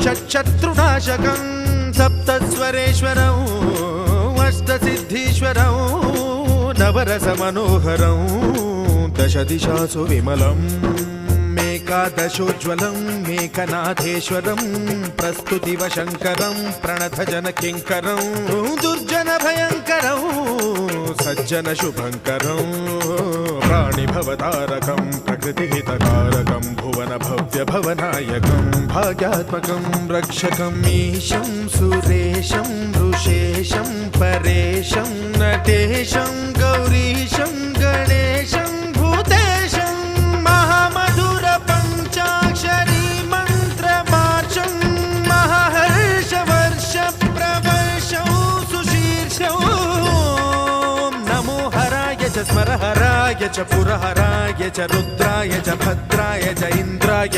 षट्शत्रुनाशकं सप्तस्वरेश्वरं अष्टसिद्धीश्वरं नवरसमनोहरं दशदिशासु विमलम् एकादशोज्ज्वलं मेकनाथेश्वरं प्रस्तुतिवशङ्करं प्रणतजनकिङ्करं दुर्जनभयङ्करं सज्जनशुभङ्करं प्राणिभवतारकं प्रकृतिहितकारकं भुवनभव्यभवनायकं भाग्यात्मकं रक्षकं ईशं सुरेशं ऋषेशं परेशं नटेशं गौरीशं गणेशं भूतेशं महामधुर पञ्चाक्षरी मन्त्रमार्चं महाहर्षवर्षप्रवर्षं सुशीर्षं नमो हराय च स्मरहराय च पुरहराय च रुद्राय च भद्राय च इन्द्राय च